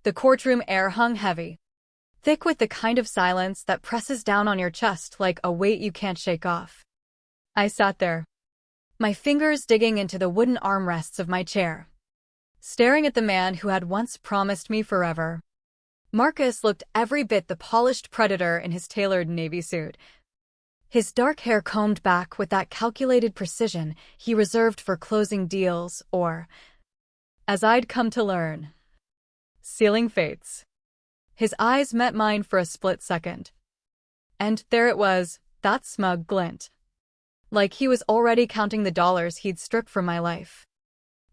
The courtroom air hung heavy, thick with the kind of silence that presses down on your chest like a weight you can't shake off. I sat there, my fingers digging into the wooden armrests of my chair, staring at the man who had once promised me forever. Marcus looked every bit the polished predator in his tailored navy suit, his dark hair combed back with that calculated precision he reserved for closing deals or, as I'd come to learn, sealing fates. His eyes met mine for a split second. And there it was, that smug glint. Like he was already counting the dollars he'd stripped from my life.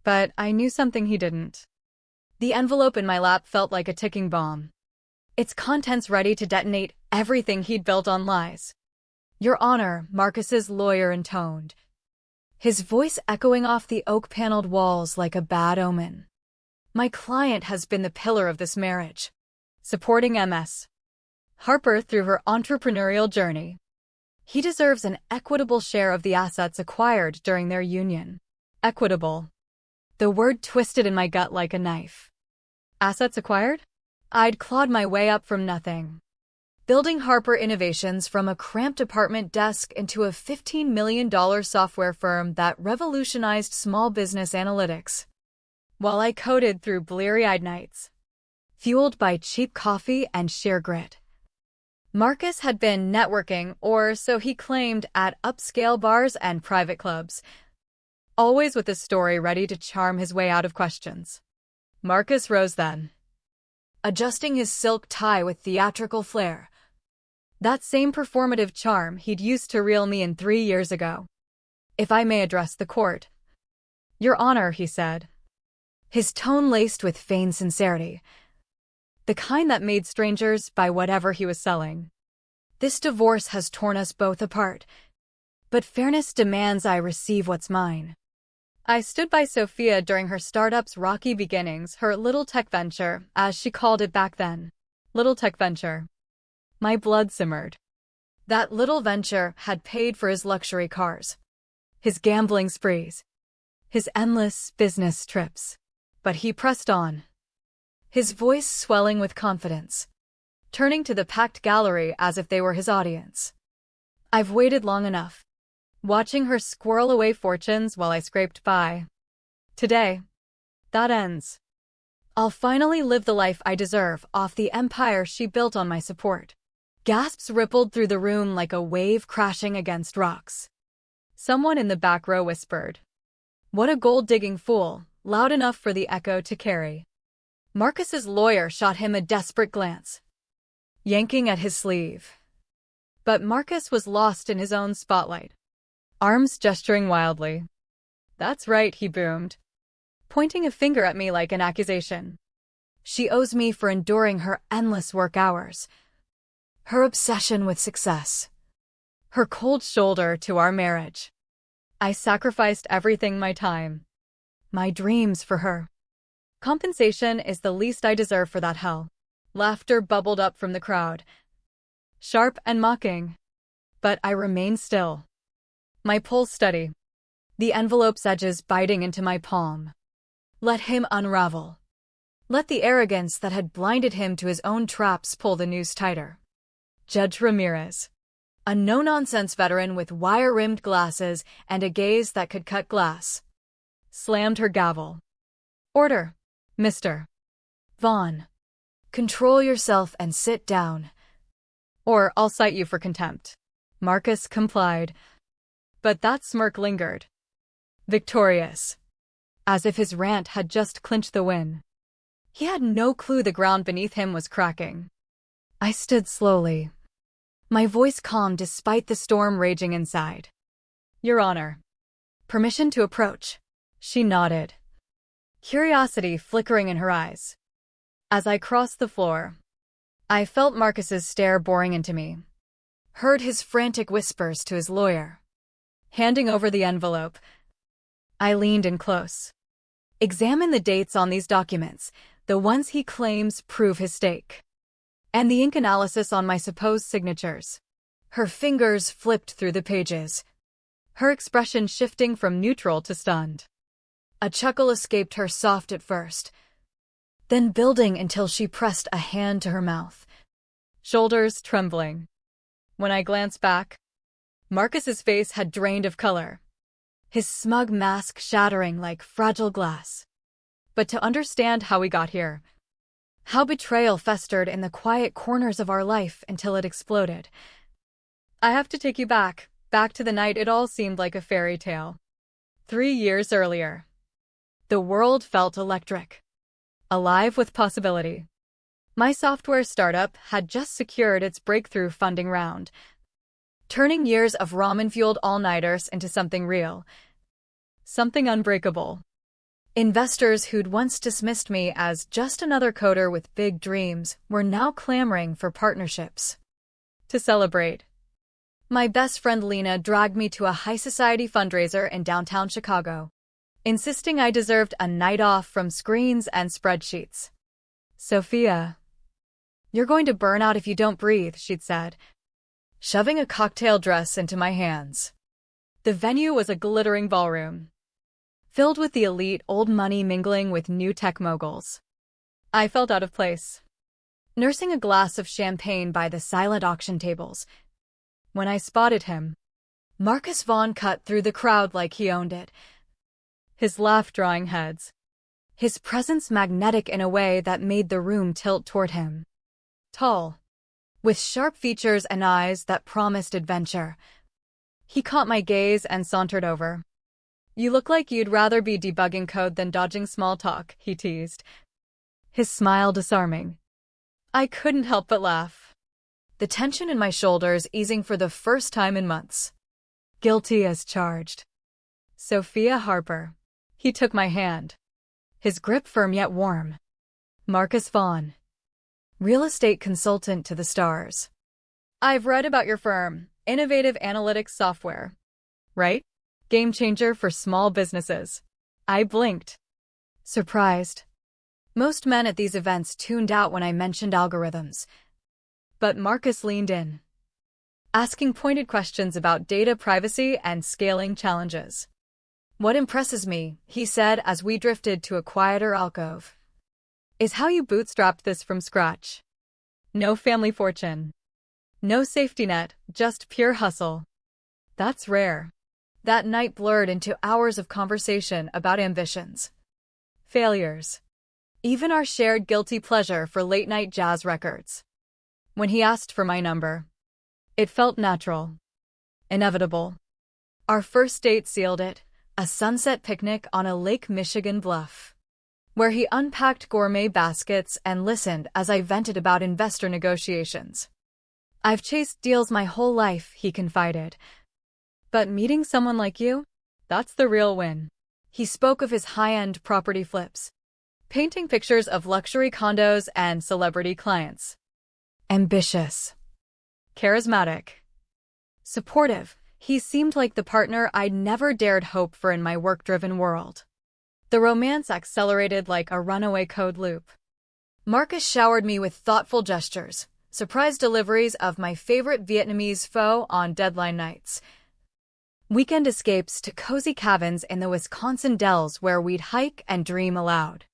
But I knew something he didn't. The envelope in my lap felt like a ticking bomb, its contents ready to detonate everything he'd built on lies. "Your Honor," Marcus's lawyer intoned, his voice echoing off the oak-paneled walls like a bad omen. "My client has been the pillar of this marriage, supporting Ms. Harper through her entrepreneurial journey. He deserves an equitable share of the assets acquired during their union." Equitable. The word twisted in my gut like a knife. Assets acquired? I'd clawed my way up from nothing, building Harper Innovations from a cramped apartment desk into a $15 million software firm that revolutionized small business analytics. While I coded through bleary-eyed nights, fueled by cheap coffee and sheer grit, Marcus had been networking, or so he claimed, at upscale bars and private clubs, always with a story ready to charm his way out of questions. Marcus rose then, adjusting his silk tie with theatrical flair, that same performative charm he'd used to reel me in 3 years ago. "If I may address the court." "Your Honor," he said, his tone laced with feigned sincerity, the kind that made strangers buy whatever he was selling. "This divorce has torn us both apart, but fairness demands I receive what's mine." I stood by Sophia during her startup's rocky beginnings, her little tech venture, as she called it back then. Little tech venture. My blood simmered. That little venture had paid for his luxury cars, his gambling sprees, his endless business trips. But he pressed on, his voice swelling with confidence, turning to the packed gallery as if they were his audience. "I've waited long enough, watching her squirrel away fortunes while I scraped by. Today, that ends. I'll finally live the life I deserve off the empire she built on my support." Gasps rippled through the room like a wave crashing against rocks. Someone in the back row whispered, "What a gold-digging fool," loud enough for the echo to carry. Marcus's lawyer shot him a desperate glance, yanking at his sleeve. But Marcus was lost in his own spotlight, arms gesturing wildly. "That's right," he boomed, pointing a finger at me like an accusation. "She owes me for enduring her endless work hours, her obsession with success, her cold shoulder to our marriage. I sacrificed everything, my time, my dreams for her. Compensation is the least I deserve for that hell." Laughter bubbled up from the crowd, sharp and mocking. But I remained still, my pulse steady, the envelope's edges biting into my palm. Let him unravel. Let the arrogance that had blinded him to his own traps pull the noose tighter. Judge Ramirez, a no-nonsense veteran with wire-rimmed glasses and a gaze that could cut glass, slammed her gavel. "Order, Mr. Vaughn. Control yourself and sit down, or I'll cite you for contempt." Marcus complied, but that smirk lingered, victorious, as if his rant had just clinched the win. He had no clue the ground beneath him was cracking. I stood slowly, my voice calm despite the storm raging inside. "Your Honor, permission to approach." She nodded, curiosity flickering in her eyes. As I crossed the floor, I felt Marcus's stare boring into me, heard his frantic whispers to his lawyer. Handing over the envelope, I leaned in close. "Examine the dates on these documents, the ones he claims prove his stake, and the ink analysis on my supposed signatures." Her fingers flipped through the pages, her expression shifting from neutral to stunned. A chuckle escaped her, soft at first, then building until she pressed a hand to her mouth, shoulders trembling. When I glanced back, Marcus's face had drained of color, his smug mask shattering like fragile glass. But to understand how we got here, how betrayal festered in the quiet corners of our life until it exploded, I have to take you back to the night it all seemed like a fairy tale. 3 years earlier. The world felt electric, alive with possibility. My software startup had just secured its breakthrough funding round, turning years of ramen-fueled all-nighters into something real, something unbreakable. Investors who'd once dismissed me as just another coder with big dreams were now clamoring for partnerships. To celebrate, my best friend Lena dragged me to a high-society fundraiser in downtown Chicago, insisting I deserved a night off from screens and spreadsheets. "Sophia, you're going to burn out if you don't breathe," she'd said, shoving a cocktail dress into my hands. The venue was a glittering ballroom, filled with the elite old money mingling with new tech moguls. I felt out of place, nursing a glass of champagne by the silent auction tables, when I spotted him. Marcus Vaughn cut through the crowd like he owned it, his laugh drawing heads, his presence magnetic in a way that made the room tilt toward him. Tall, with sharp features and eyes that promised adventure, he caught my gaze and sauntered over. "You look like you'd rather be debugging code than dodging small talk," he teased, his smile disarming. I couldn't help but laugh, the tension in my shoulders easing for the first time in months. "Guilty as charged. Sophia Harper." He took my hand, his grip firm yet warm. "Marcus Vaughn, real estate consultant to the stars. I've read about your firm, innovative analytics software. Right? Game changer for small businesses." I blinked, surprised. Most men at these events tuned out when I mentioned algorithms. But Marcus leaned in, asking pointed questions about data privacy and scaling challenges. "What impresses me," he said as we drifted to a quieter alcove, "is how you bootstrapped this from scratch. No family fortune, no safety net, just pure hustle. That's rare." That night blurred into hours of conversation about ambitions, failures, even our shared guilty pleasure for late-night jazz records. When he asked for my number, it felt natural, inevitable. Our first date sealed it, a sunset picnic on a Lake Michigan bluff, where he unpacked gourmet baskets and listened as I vented about investor negotiations. "I've chased deals my whole life," he confided. "But meeting someone like you? That's the real win." He spoke of his high-end property flips, painting pictures of luxury condos and celebrity clients. Ambitious, charismatic, supportive, he seemed like the partner I'd never dared hope for in my work-driven world. The romance accelerated like a runaway code loop. Marcus showered me with thoughtful gestures, surprise deliveries of my favorite Vietnamese pho on deadline nights, weekend escapes to cozy cabins in the Wisconsin dells where we'd hike and dream aloud.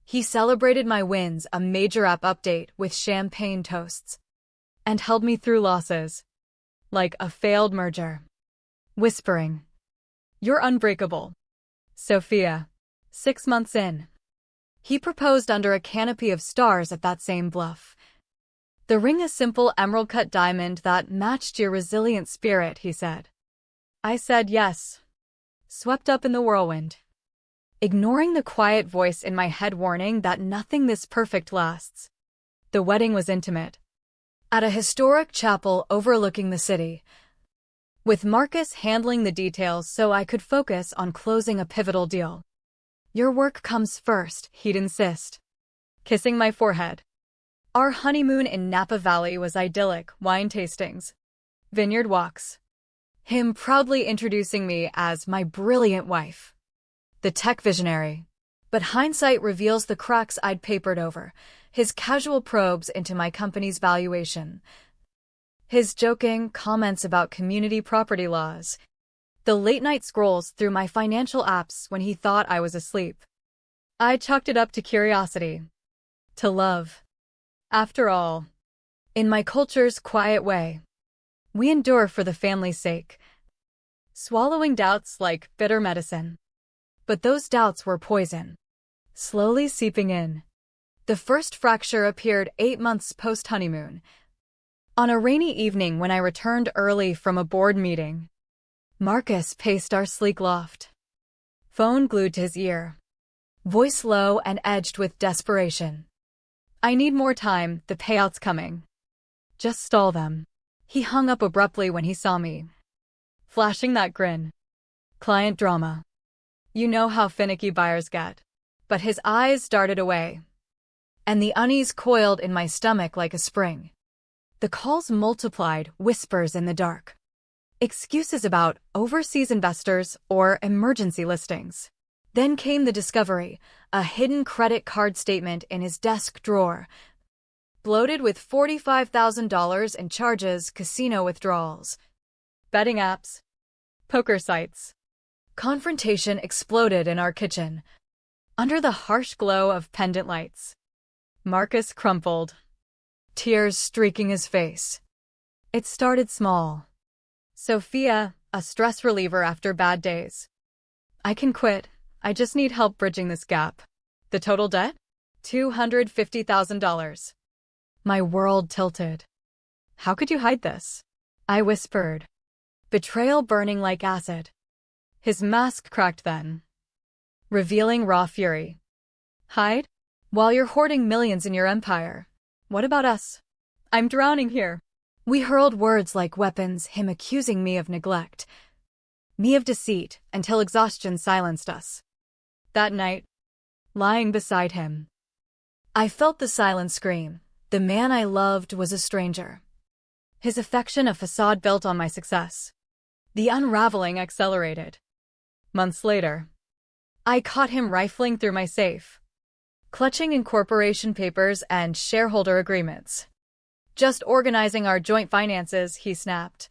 He celebrated my wins, a major app update with champagne toasts, and held me through losses, like a failed merger, whispering, "You're unbreakable, Sophia." 6 months in, he proposed under a canopy of stars at that same bluff. "The ring, a simple emerald-cut diamond that matched your resilient spirit," he said. I said yes, swept up in the whirlwind, ignoring the quiet voice in my head warning that nothing this perfect lasts. The wedding was intimate, at a historic chapel overlooking the city, with Marcus handling the details so I could focus on closing a pivotal deal. "Your work comes first," he'd insist, kissing my forehead. Our honeymoon in Napa Valley was idyllic, wine tastings, vineyard walks, him proudly introducing me as my brilliant wife, the tech visionary. But hindsight reveals the cracks I'd papered over, his casual probes into my company's valuation, his joking comments about community property laws, the late-night scrolls through my financial apps when he thought I was asleep. I chalked it up to curiosity, to love. After all, in my culture's quiet way, we endure for the family's sake, swallowing doubts like bitter medicine. But those doubts were poison, slowly seeping in. The first fracture appeared 8 months post-honeymoon. On a rainy evening when I returned early from a board meeting, Marcus paced our sleek loft, phone glued to his ear, voice low and edged with desperation. "I need more time, the payout's coming. Just stall them." He hung up abruptly when he saw me, flashing that grin. Client drama. You know how finicky buyers get. But his eyes darted away, and the unease coiled in my stomach like a spring. The calls multiplied, whispers in the dark. Excuses about overseas investors or emergency listings. Then came the discovery, a hidden credit card statement in his desk drawer, bloated with $45,000 in charges, casino withdrawals, betting apps, poker sites. Confrontation exploded in our kitchen, under the harsh glow of pendant lights. Marcus crumpled, tears streaking his face. It started small. "Sophia, a stress reliever after bad days. I can quit. I just need help bridging this gap. The total debt? $250,000. My world tilted. "How could you hide this?" I whispered, betrayal burning like acid. His mask cracked then, revealing raw fury. "Hide? While you're hoarding millions in your empire. What about us? I'm drowning here." We hurled words like weapons, him accusing me of neglect, me of deceit, until exhaustion silenced us. That night, lying beside him, I felt the silent scream. The man I loved was a stranger. His affection a facade built on my success. The unraveling accelerated. Months later, I caught him rifling through my safe, clutching incorporation papers and shareholder agreements. "Just organizing our joint finances," he snapped.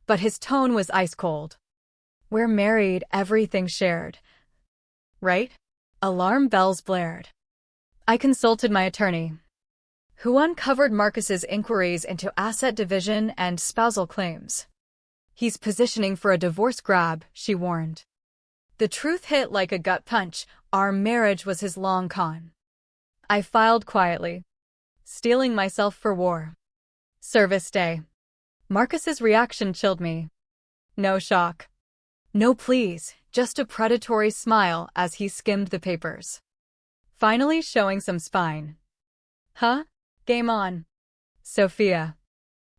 But his tone was ice cold. "We're married, everything shared. Right?" Alarm bells blared. I consulted my attorney, who uncovered Marcus's inquiries into asset division and spousal claims. "He's positioning for a divorce grab," she warned. The truth hit like a gut punch. Our marriage was his long con. I filed quietly, steeling myself for war. Service day. Marcus's reaction chilled me. No shock. No pleas, just a predatory smile as he skimmed the papers, finally showing some spine. "Huh? Game on. Sophia.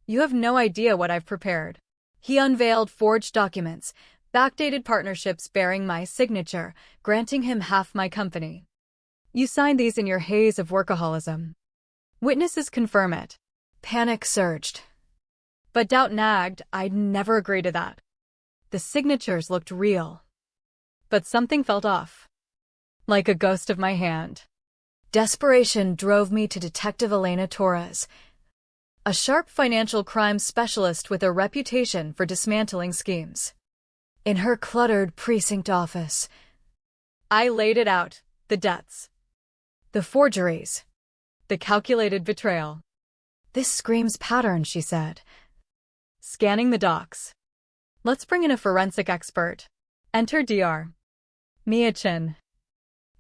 You have no idea what I've prepared." He unveiled forged documents, backdated partnerships bearing my signature, granting him half my company. "You signed these in your haze of workaholism. Witnesses confirm it." Panic surged. But doubt nagged. I'd never agree to that. The signatures looked real. But something felt off, like a ghost of my hand. Desperation drove me to Detective Elena Torres, a sharp financial crime specialist with a reputation for dismantling schemes. In her cluttered precinct office, I laid it out, the debts, the forgeries, the calculated betrayal. "This screams pattern," she said, scanning the docs. "Let's bring in a forensic expert." Enter Dr. Mia Chin,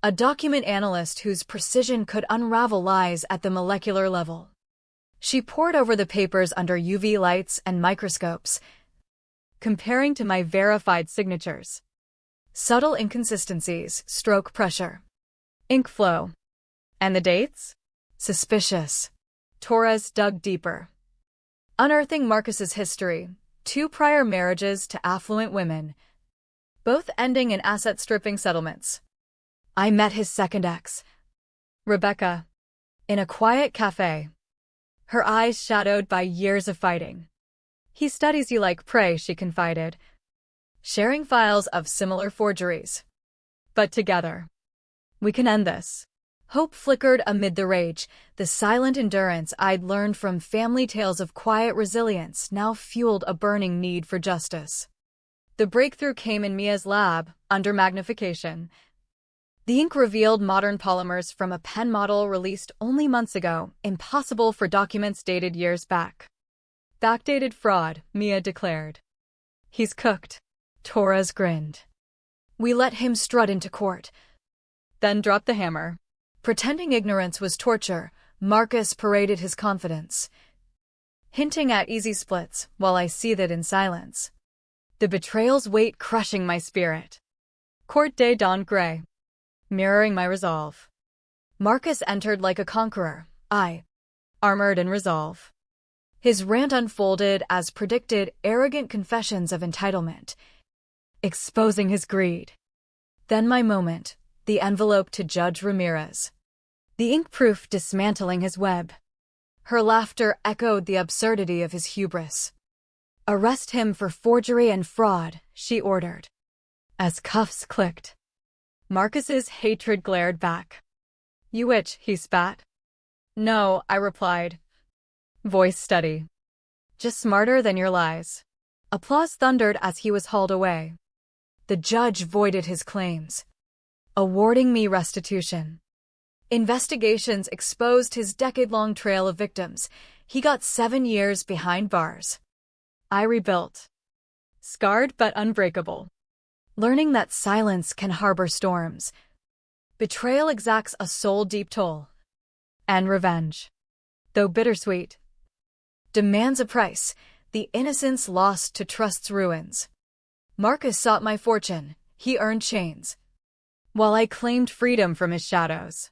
a document analyst whose precision could unravel lies at the molecular level. She pored over the papers under UV lights and microscopes, comparing to my verified signatures. Subtle inconsistencies, stroke pressure, ink flow. And the dates? Suspicious. Torres dug deeper, unearthing Marcus's history, 2 prior marriages to affluent women, both ending in asset-stripping settlements. I met his second ex, Rebecca, in a quiet cafe, her eyes shadowed by years of fighting. "He studies you like prey," she confided, sharing files of similar forgeries. "But together, we can end this." Hope flickered amid the rage. The silent endurance I'd learned from family tales of quiet resilience now fueled a burning need for justice. The breakthrough came in Mia's lab, under magnification. The ink revealed modern polymers from a pen model released only months ago, impossible for documents dated years back. Backdated fraud, Mia declared. He's cooked. Torres grinned. We let him strut into court, then dropped the hammer. Pretending ignorance was torture, Marcus paraded his confidence, hinting at easy splits while I seethed in silence. The betrayal's weight crushing my spirit. Court day dawned gray, mirroring my resolve. Marcus entered like a conqueror, I, armored in resolve. His rant unfolded as predicted, arrogant confessions of entitlement, exposing his greed. Then my moment, the envelope to Judge Ramirez. The ink proof dismantling his web. Her laughter echoed the absurdity of his hubris. Arrest him for forgery and fraud, she ordered. As cuffs clicked, Marcus's hatred glared back. You witch, he spat. No, I replied, voice steady. Just smarter than your lies. Applause thundered as he was hauled away. The judge voided his claims, awarding me restitution. Investigations exposed his decade-long trail of victims. He got 7 years behind bars. I rebuilt, scarred but unbreakable, learning that silence can harbor storms. Betrayal exacts a soul-deep toll, and revenge, though bittersweet, demands a price, the innocence lost to trust's ruins. Marcus sought my fortune, he earned chains, while I claimed freedom from his shadows.